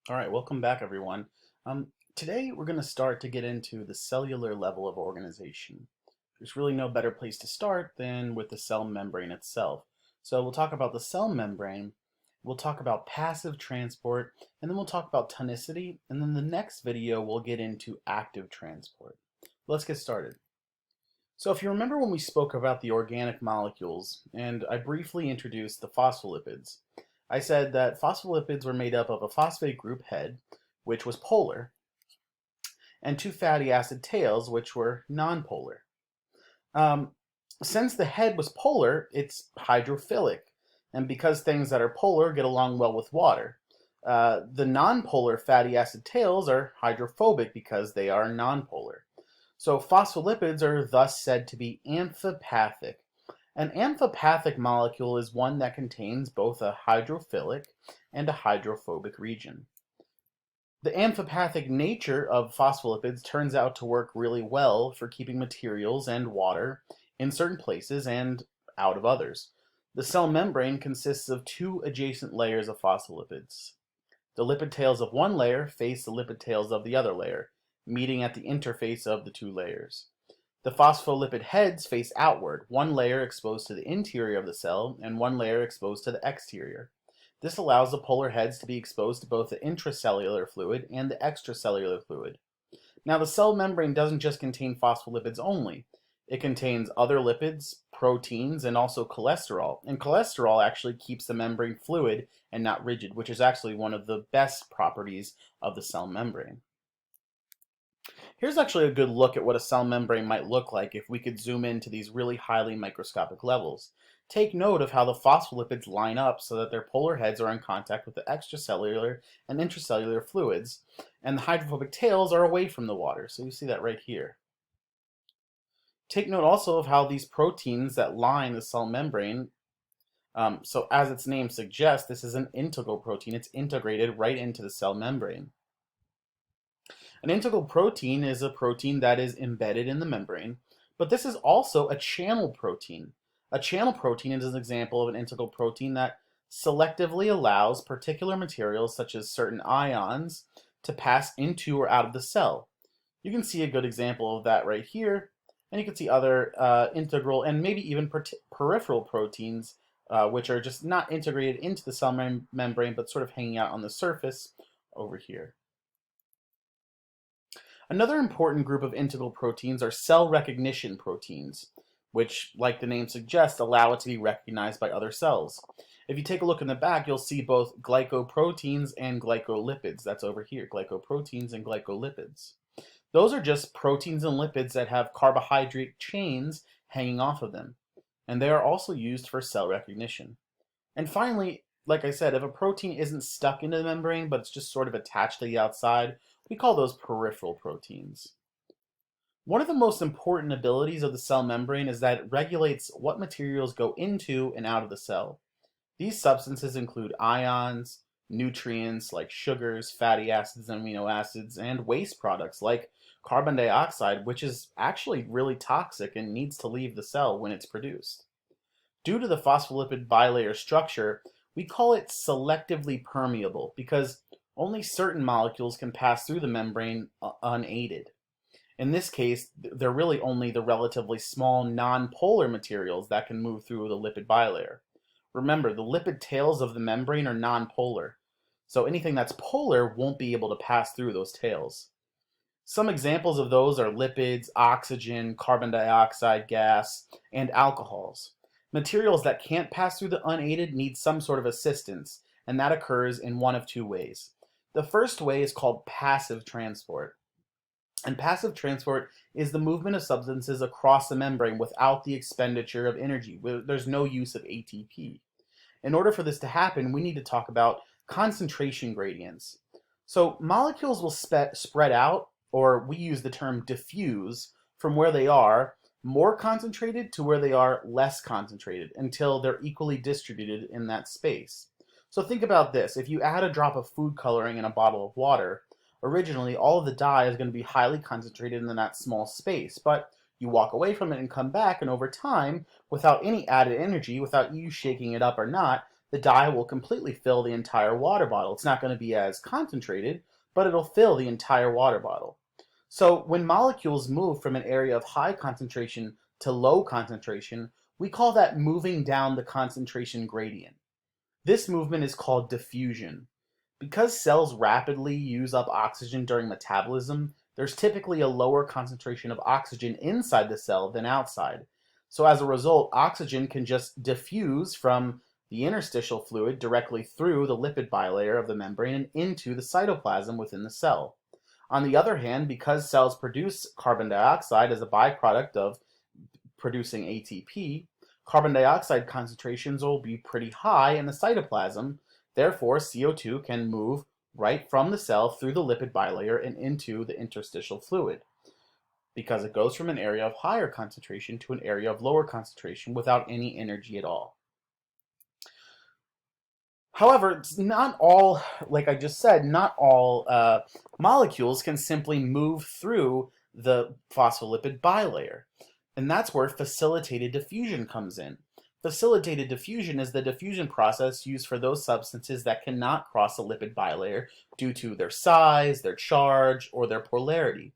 All right, welcome back, everyone. Today we're going to start to get into the cellular level of organization. There's really no better place to start than with the cell membrane itself. So we'll talk about the cell membrane, we'll talk about passive transport, and then we'll talk about tonicity, and then the next video we'll get into active transport. Let's get started. So if you remember when we spoke about the organic molecules, and I briefly introduced the phospholipids, I said that phospholipids were made up of a phosphate group head, which was polar, and two fatty acid tails, which were nonpolar. Um, since the head was polar, it's hydrophilic, and because things that are polar get along well with water. The nonpolar fatty acid tails are hydrophobic because they are nonpolar. So phospholipids are thus said to be amphipathic. An amphipathic molecule is one that contains both a hydrophilic and a hydrophobic region. The amphipathic nature of phospholipids turns out to work really well for keeping materials and water in certain places and out of others. The cell membrane consists of two adjacent layers of phospholipids. The lipid tails of one layer face the lipid tails of the other layer, meeting at the interface of the two layers. The phospholipid heads face outward, one layer exposed to the interior of the cell and one layer exposed to the exterior. This allows the polar heads to be exposed to both the intracellular fluid and the extracellular fluid. Now, the cell membrane doesn't just contain phospholipids only. It contains other lipids, proteins, and also cholesterol. And cholesterol actually keeps the membrane fluid and not rigid, which is actually one of the best properties of the cell membrane. Here's actually a good look at what a cell membrane might look like if we could zoom into these really highly microscopic levels. Take note of how the phospholipids line up so that their polar heads are in contact with the extracellular and intracellular fluids, and the hydrophobic tails are away from the water. So you see that right here. Take note also of how these proteins that line the cell membrane, so as its name suggests, this is an integral protein. It's integrated right into the cell membrane. An integral protein is a protein that is embedded in the membrane, but this is also a channel protein. A channel protein is an example of an integral protein that selectively allows particular materials, such as certain ions, to pass into or out of the cell. You can see a good example of that right here, and you can see other integral and maybe even peripheral proteins, which are just not integrated into the cell membrane, but sort of hanging out on the surface over here. Another important group of integral proteins are cell recognition proteins, which, like the name suggests, allow it to be recognized by other cells. If you take a look in the back, you'll see both glycoproteins and glycolipids. That's over here, glycoproteins and glycolipids. Those are just proteins and lipids that have carbohydrate chains hanging off of them, and they are also used for cell recognition. And finally, like I said, if a protein isn't stuck into the membrane, but it's just sort of attached to the outside, we call those peripheral proteins. One of the most important abilities of the cell membrane is that it regulates what materials go into and out of the cell. These substances include ions, nutrients like sugars, fatty acids, and amino acids, and waste products like carbon dioxide, which is actually really toxic and needs to leave the cell when it's produced. Due to the phospholipid bilayer structure, we call it selectively permeable because only certain molecules can pass through the membrane unaided. In this case, they're really only the relatively small nonpolar materials that can move through the lipid bilayer. Remember, the lipid tails of the membrane are nonpolar, so anything that's polar won't be able to pass through those tails. Some examples of those are lipids, oxygen, carbon dioxide gas, and alcohols. Materials that can't pass through the unaided need some sort of assistance, and that occurs in one of two ways. The first way is called passive transport. And passive transport is the movement of substances across the membrane without the expenditure of energy. There's no use of ATP. In order for this to happen, we need to talk about concentration gradients. So molecules will spread out, or we use the term diffuse, from where they are more concentrated to where they are less concentrated until they're equally distributed in that space. So think about this. If you add a drop of food coloring in a bottle of water, originally all of the dye is going to be highly concentrated in that small space, but you walk away from it and come back, and over time, without any added energy, without you shaking it up or not, the dye will completely fill the entire water bottle. It's not going to be as concentrated, but it'll fill the entire water bottle. So when molecules move from an area of high concentration to low concentration, we call that moving down the concentration gradient. This movement is called diffusion. Because cells rapidly use up oxygen during metabolism, there's typically a lower concentration of oxygen inside the cell than outside. So as a result, oxygen can just diffuse from the interstitial fluid directly through the lipid bilayer of the membrane and into the cytoplasm within the cell. On the other hand, because cells produce carbon dioxide as a byproduct of producing ATP, carbon dioxide concentrations will be pretty high in the cytoplasm. Therefore, CO2 can move right from the cell through the lipid bilayer and into the interstitial fluid because it goes from an area of higher concentration to an area of lower concentration without any energy at all. However, it's not all, like I just said, not all molecules can simply move through the phospholipid bilayer. And that's where facilitated diffusion comes in. Facilitated diffusion is the diffusion process used for those substances that cannot cross a lipid bilayer due to their size, their charge, or their polarity.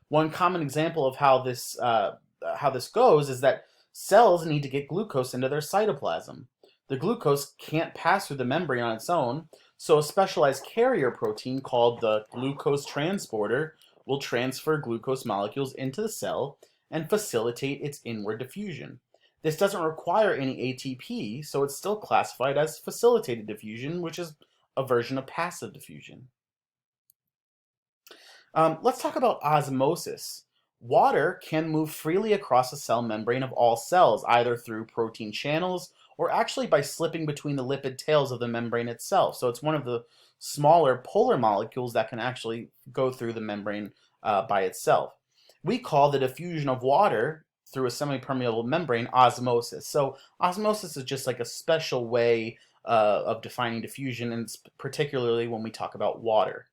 One common example of how this goes is that cells need to get glucose into their cytoplasm. The glucose can't pass through the membrane on its own, so a specialized carrier protein called the glucose transporter will transfer glucose molecules into the cell and facilitate its inward diffusion. This doesn't require any ATP, so it's still classified as facilitated diffusion, which is a version of passive diffusion. Let's talk about osmosis. Water can move freely across the cell membrane of all cells, either through protein channels or actually by slipping between the lipid tails of the membrane itself. So it's one of the smaller polar molecules that can actually go through the membrane by itself. We call the diffusion of water through a semi-permeable membrane osmosis. So osmosis is just like a special way of defining diffusion, and particularly when we talk about water.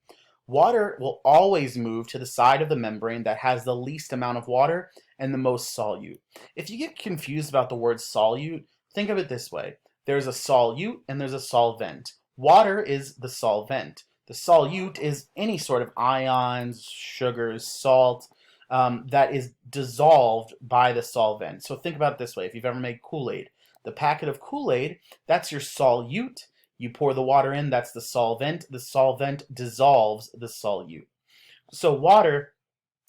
Water will always move to the side of the membrane that has the least amount of water and the most solute. If you get confused about the word solute, think of it this way. There's a solute and there's a solvent. Water is the solvent. The solute is any sort of ions, sugars, salt, that is dissolved by the solvent. So think about it this way. If you've ever made Kool-Aid, the packet of Kool-Aid, that's your solute. You pour the water in, that's the solvent. The solvent dissolves the solute. So water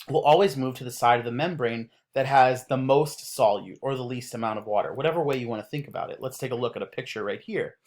will always move to the side of the membrane that has the most solute or the least amount of water, whatever way you want to think about it. Let's take a look at a picture right here.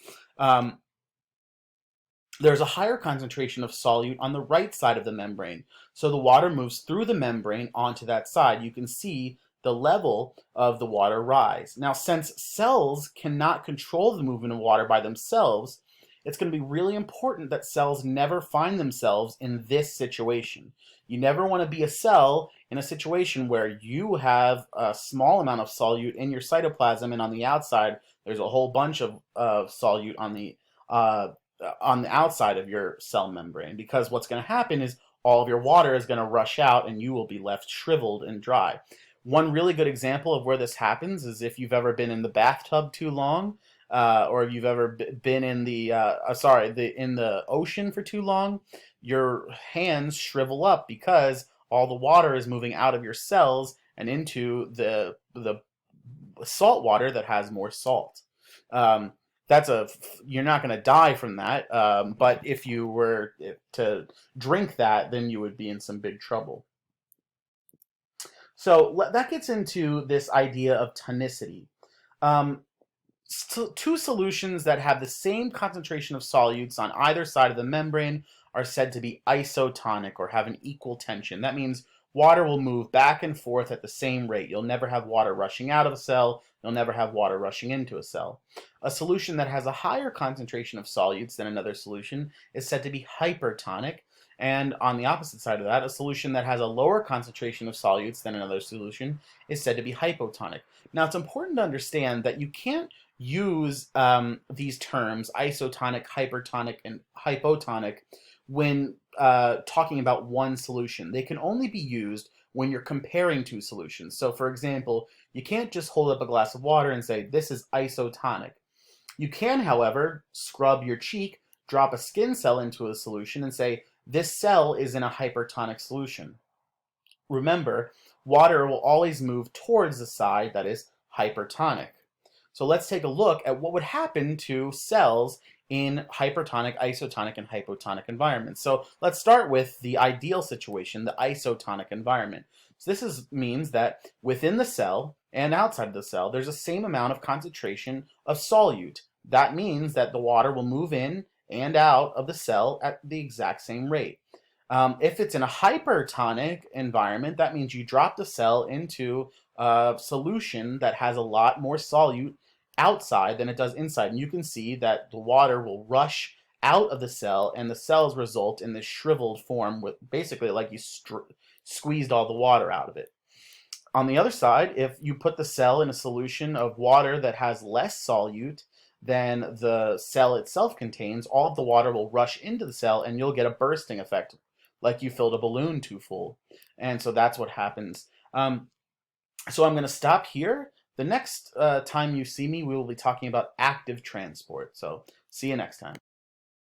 There's a higher concentration of solute on the right side of the membrane. So the water moves through the membrane onto that side. You can see the level of the water rise. Now, since cells cannot control the movement of water by themselves, it's going to be really important that cells never find themselves in this situation. You never want to be a cell in a situation where you have a small amount of solute in your cytoplasm and on the outside there's a whole bunch of solute on the outside of your cell membrane, because what's going to happen is all of your water is going to rush out and you will be left shriveled and dry. One really good example of where this happens is if you've ever been in the bathtub too long, or if you've ever been in the ocean for too long, your hands shrivel up because all the water is moving out of your cells and into the salt water that has more salt. You're not going to die from that, but if you were to drink that, then you would be in some big trouble. So that gets into this idea of tonicity. Two solutions that have the same concentration of solutes on either side of the membrane are said to be isotonic or have an equal tension. That means water will move back and forth at the same rate. You'll never have water rushing out of a cell. You'll never have water rushing into a cell. A solution that has a higher concentration of solutes than another solution is said to be hypertonic. And on the opposite side of that, a solution that has a lower concentration of solutes than another solution is said to be hypotonic. Now, it's important to understand that you can't use these terms, isotonic, hypertonic, and hypotonic, when talking about one solution. They can only be used when you're comparing two solutions. So, for example, you can't just hold up a glass of water and say, this is isotonic. You can, however, scrub your cheek, drop a skin cell into a solution, and say, this cell is in a hypertonic solution. Remember, water will always move towards the side that is hypertonic. So let's take a look at what would happen to cells in hypertonic, isotonic, and hypotonic environments. So let's start with the ideal situation, the isotonic environment. So means that within the cell and outside of the cell, there's the same amount of concentration of solute. That means that the water will move in and out of the cell at the exact same rate. If it's in a hypertonic environment, that means you drop the cell into a solution that has a lot more solute outside than it does inside. And you can see that the water will rush out of the cell and the cells result in this shriveled form with basically like you squeezed all the water out of it. On the other side, if you put the cell in a solution of water that has less solute than the cell itself contains, all of the water will rush into the cell and you'll get a bursting effect, like you filled a balloon too full. And so that's what happens. So I'm going to stop here. The next time you see me, we will be talking about active transport. So see you next time.